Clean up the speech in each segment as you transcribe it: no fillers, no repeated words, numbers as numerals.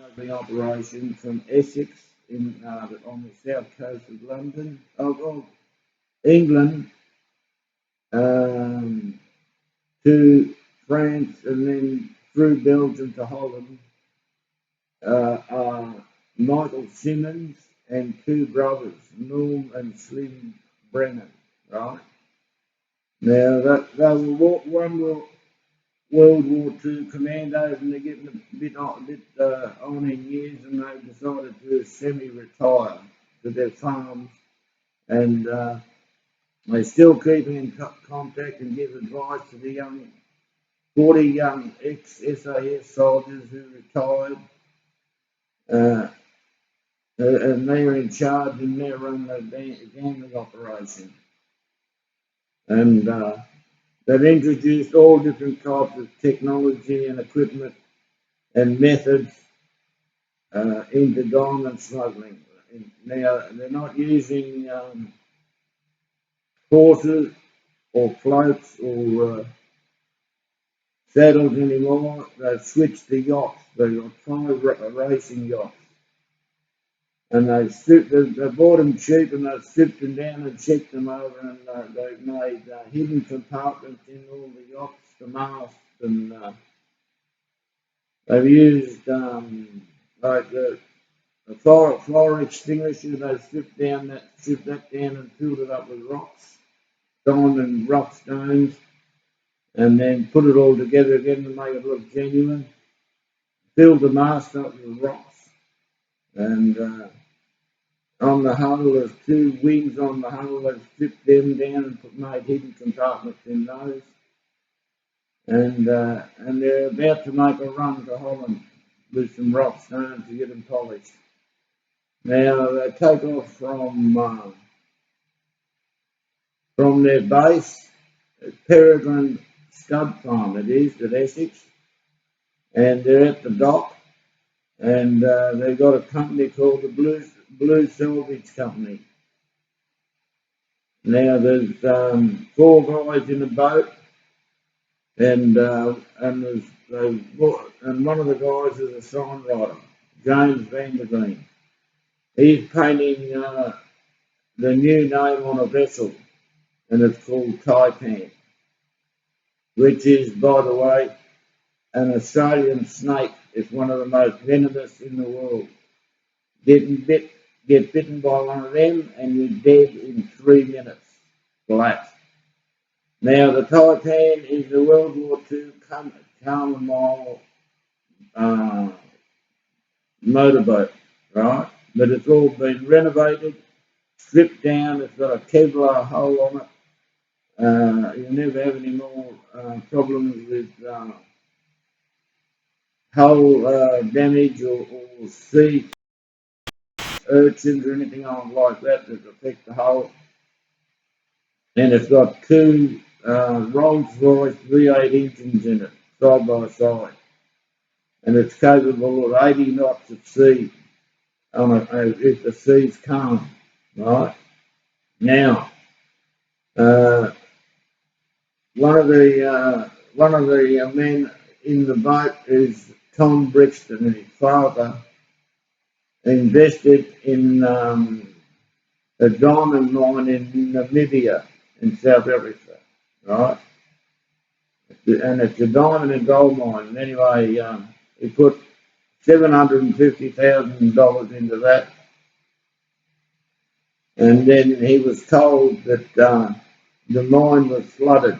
smuggling operation from Essex on the south coast of England, to France and then through Belgium to Holland, are Michael Simmons and two brothers, Norm and Slim Brennan, right? Now, they were one World War II commandos, and they're getting a bit on in years, and they decided to semi-retire to their farms, and they still keep in contact and give advice to the 40 young ex-SAS soldiers who retired, and they're in charge and they run the gambling operation. And they've introduced all different types of technology and equipment and methods into diamond smuggling. Now, they're not using horses or floats or saddles anymore. They've switched to yachts. They've got 5 racing yachts. And they bought them cheap, and they've stripped them down and checked them over, and they've made hidden compartments in all the yachts, the mast, and they've used like the fire extinguisher. They've stripped that down and filled it up with rocks, diamond rock stones, and then put it all together again to make it look genuine. Filled the mast up with rocks, and on the hull, there's 2 wings on the hull. They've stripped them down and made hidden compartments in those. And they're about to make a run to Holland with some rock stones to get them polished. Now, they take off from their base at Peregrine Stud Farm, it is, at Essex. And they're at the dock. And they've got a company called the Blue Salvage Company. Now there's 4 guys in a boat, and one of the guys is a sign writer, James Van der Veen. He's painting the new name on a vessel, and it's called Taipan, which is, by the way, an Australian snake. It's one of the most venomous in the world. Get bitten by one of them and you're dead in 3 minutes flat. Now, the Taipan is the World War II Carmel motorboat, right? But it's all been renovated, stripped down. It's got a Kevlar hull on it. You'll never have any more problems with hull damage or sea urchins or anything like that affect the hull. And it's got 2 Rolls-Royce V8 engines in it, side by side. And it's capable of 80 knots at sea if the sea's calm, right? Now, one of the men in the boat is Tom Brixton, and his father invested in a diamond mine in Namibia in South Africa, right? And it's a diamond and gold mine. And anyway, he put $750,000 into that. And then he was told that the mine was flooded.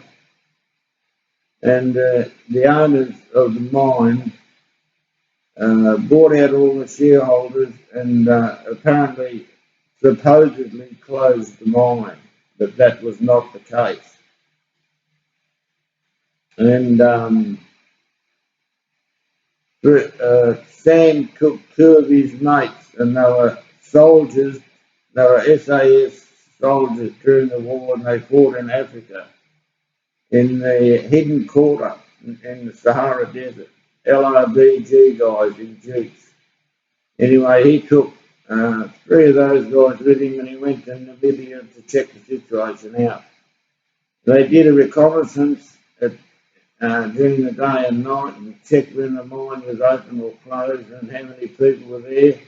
And the owners of the mine bought out all the shareholders and supposedly closed the mine, but that was not the case. And Sam took 2 of his mates, and they were soldiers. They were SAS soldiers during the war, and they fought in Africa in the hidden quarter in the Sahara Desert. LRBG guys in jeeps. Anyway, he took 3 of those guys with him, and he went to Namibia to check the situation out. They did a reconnaissance during the day and night and checked when the mine was open or closed and how many people were there.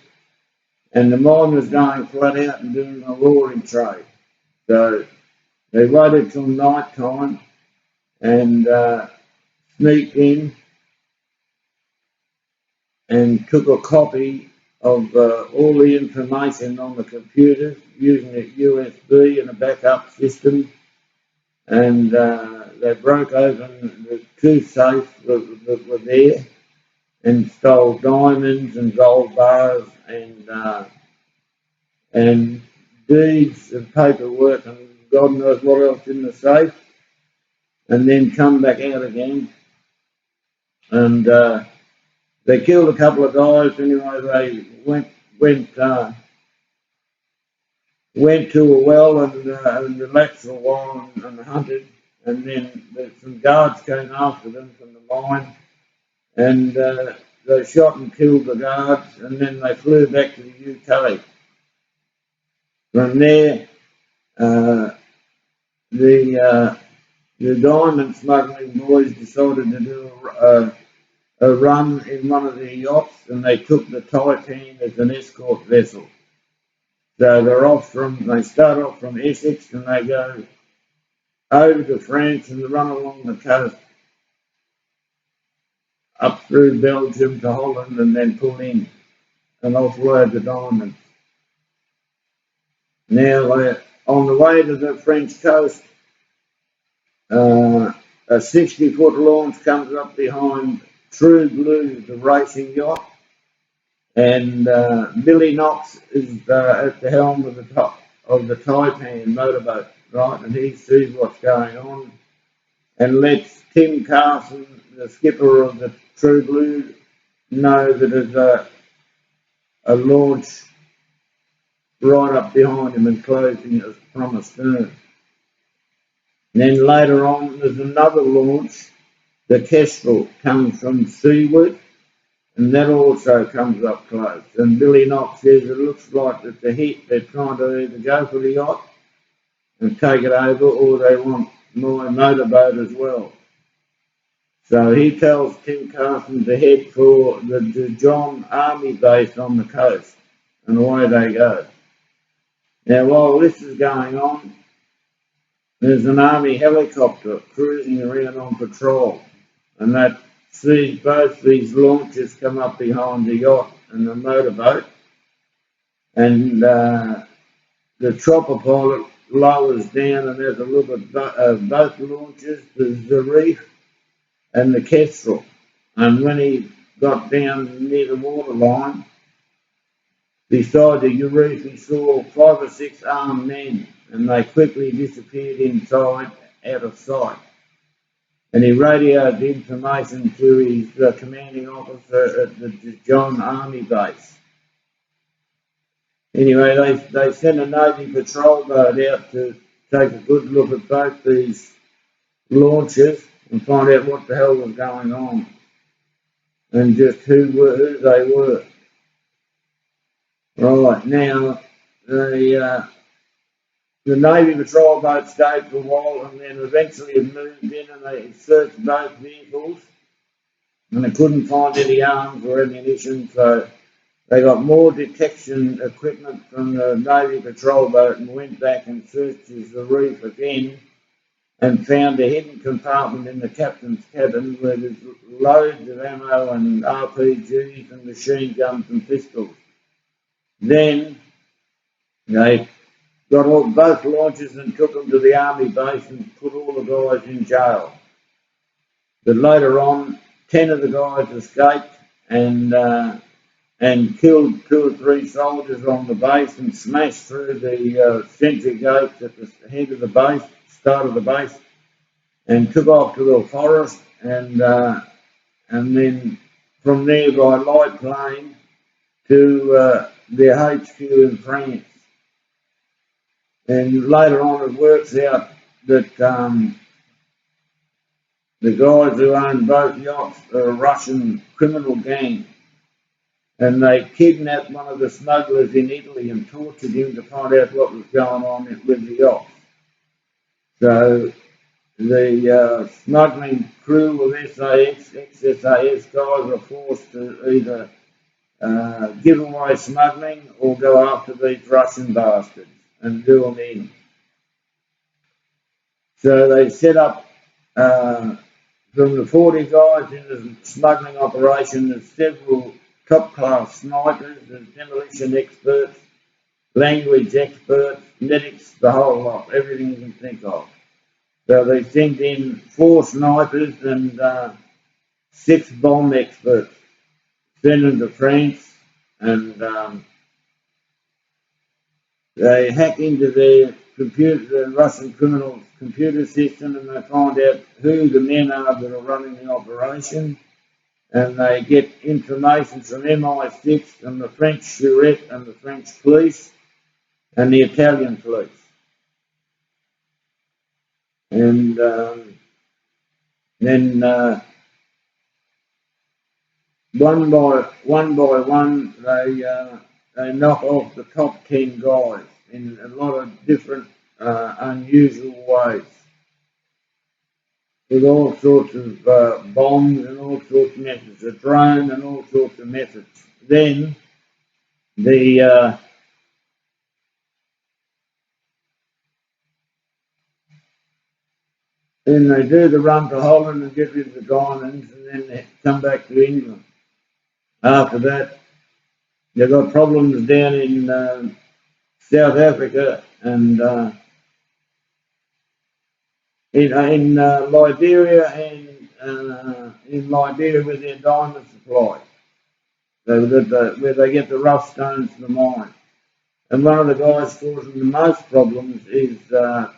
And the mine was going flat out and doing a roaring trade. So they waited till night time and sneaked in and took a copy of all the information on the computers using a USB and a backup system. And they broke open the two safes that were there and stole diamonds and gold bars and deeds and paperwork and God knows what else in the safe, and then come back out again. And they killed a couple of guys. Anyway, they went to a well and relaxed for a while and hunted. And then some guards came after them from the mine, and they shot and killed the guards. And then they flew back to the UK. From there, the diamond smuggling boys decided to do a run in one of their yachts, and they took the Taipan as an escort vessel. So they start off from Essex and they go over to France and run along the coast up through Belgium to Holland and then pull in and offload the diamonds. Now, on the way to the French coast, a 60-foot launch comes up behind True Blue, the racing yacht, and Billy Knox is at the helm of the Taipan motorboat, right? And he sees what's going on and lets Tim Carson, the skipper of the True Blue, know that there's a launch right up behind him and closing it from astern. And then later on, there's another launch, the Kestrel, comes from seaward, and that also comes up close. And Billy Knox says it looks like that they're trying to either go for the yacht and take it over, or they want my motorboat as well. So he tells Tim Carson to head for the John Army base on the coast, and away they go. Now, while this is going on, there's an Army helicopter cruising around on patrol, and that sees both these launches come up behind the yacht and the motorboat, and the chopper pilot lowers down and there's a look at both launches, the Zarif and the Kestrel. And when he got down near the waterline, beside the Zarif, he saw 5 or 6 armed men, and they quickly disappeared inside, out of sight. And he radioed the information to his commanding officer at the John Army base. Anyway, they sent a Navy patrol boat out to take a good look at both these launches and find out what the hell was going on and just who they were. Right, now, the Navy patrol boat stayed for a while and then eventually it moved in and they searched both vehicles and they couldn't find any arms or ammunition, so they got more detection equipment from the Navy patrol boat and went back and searched the reef again and found a hidden compartment in the captain's cabin where there's loads of ammo and RPGs and machine guns and pistols. Then they got both launches and took them to the Army base and put all the guys in jail. But later on, 10 of the guys escaped and killed 2 or 3 soldiers on the base and smashed through the sentry gates at the head of the base, start of the base, and took off to the forest and then from there by light plane to their HQ in France. And later on it works out that the guys who own both yachts are a Russian criminal gang, and they kidnapped one of the smugglers in Italy and tortured him to find out what was going on with the yachts. So the smuggling crew of SAS, ex-SAS guys are forced to either give away smuggling or go after these Russian bastards and do them in. So they set up, from the 40 guys in the smuggling operation, there's several top-class snipers, there's demolition experts, language experts, medics, the whole lot, everything you can think of. So they sent in 4 snipers and 6 bomb experts, sent them to France, and they hack into their computer, the Russian criminals' computer system, and they find out who the men are that are running the operation, and they get information from MI6 and the French Sûreté and the French police and the Italian police. And then one by one, they knock off the top 10 guys in a lot of different unusual ways, with all sorts of bombs and all sorts of methods, a drone and all sorts of methods. Then the then they do the run to Holland and get rid of the diamonds, and then they come back to England. After that, they've got problems down in South Africa and in Liberia and in Liberia with their diamond supply, where they get the rough stones from the mine. And one of the guys causing the most problems is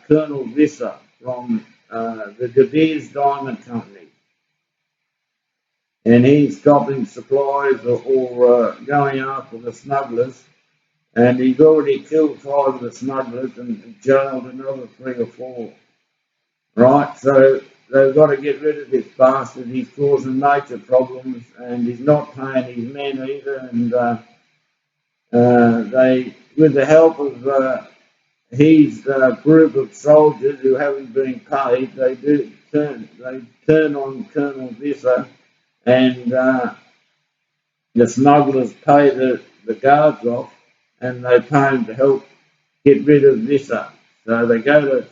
Colonel Visser from the De Beers Diamond Company. And he's stopping supplies or going after the smugglers. And he's already killed 5 of the smugglers and jailed another 3 or 4. Right? So they've got to get rid of this bastard. He's causing major problems and he's not paying his men either. And they, with the help of his group of soldiers who haven't been paid, they turn on Colonel Visser, and the smugglers pay the guards off, and they pay him to help get rid of Visser. So they go to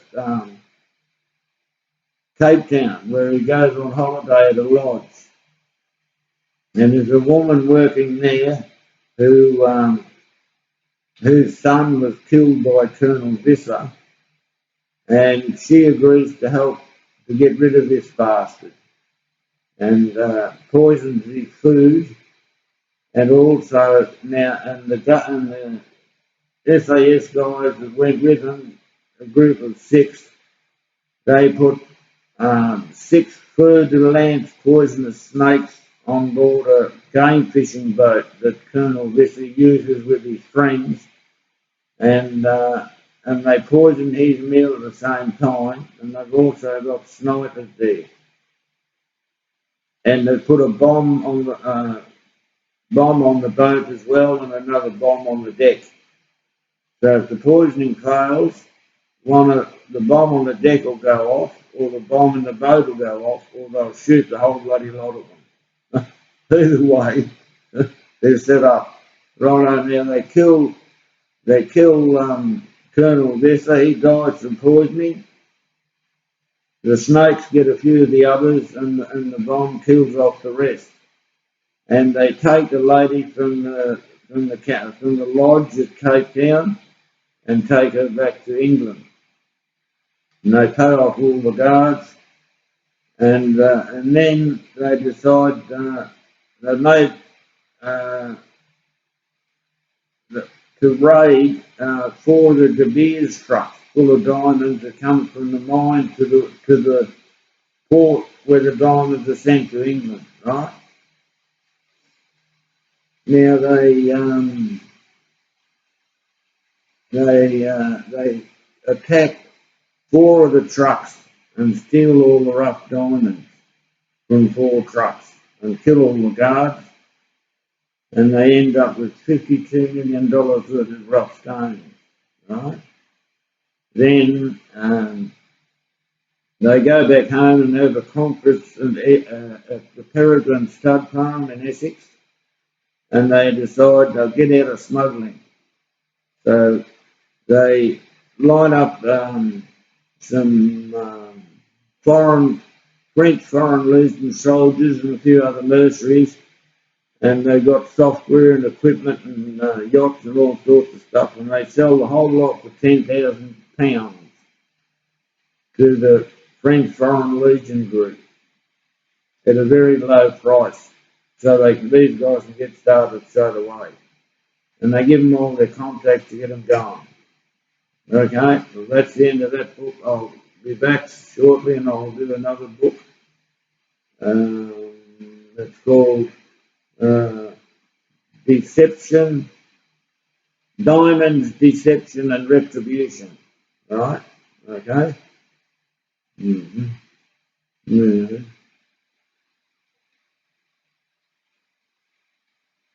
Cape Town, where he goes on holiday at a lodge, and there's a woman working there whose son was killed by Colonel Visser, and she agrees to help to get rid of this bastard, and poisons his food, and also the SAS guys that went with him, a group of 6, they put 6 fleur-de-lance poisonous snakes on board a game fishing boat that Colonel Visser uses with his friends, and they poison his meal at the same time, and they've also got snipers there. And they put a bomb on the boat as well, and another bomb on the deck. So if the poisoning fails, the bomb on the deck will go off, or the bomb in the boat will go off, or they'll shoot the whole bloody lot of them. Either way, they're set up. Righto, now they kill Colonel Visser. He dies from poisoning. The snakes get a few of the others, and the bomb kills off the rest. And they take a lady from the lodge at Cape Town and take her back to England. And they pay off all the guards, and then they decide they made to raid 4 of the De Beers trucks full of diamonds that come from the mine to the port where the diamonds are sent to England. Right now, they attack 4 of the trucks and steal all the rough diamonds from 4 trucks and kill all the guards, and they end up with $52 million worth of rough stones. Right? Then They go back home and have a conference at the Peregrine Stud Farm in Essex, and they decide they'll get out of smuggling. So they line up some French Foreign Legion soldiers and a few other mercenaries, and they've got software and equipment and yachts and all sorts of stuff, and they sell the whole lot for £10,000 to the French Foreign Legion group at a very low price, so these guys can get started straight away, and they give them all their contacts to get them going. Okay, well that's the end of that book. I'll be back shortly and I'll do another book. It's called Deception, Diamonds, Deception and Retribution. Right? Okay? Mm-hmm. Yeah.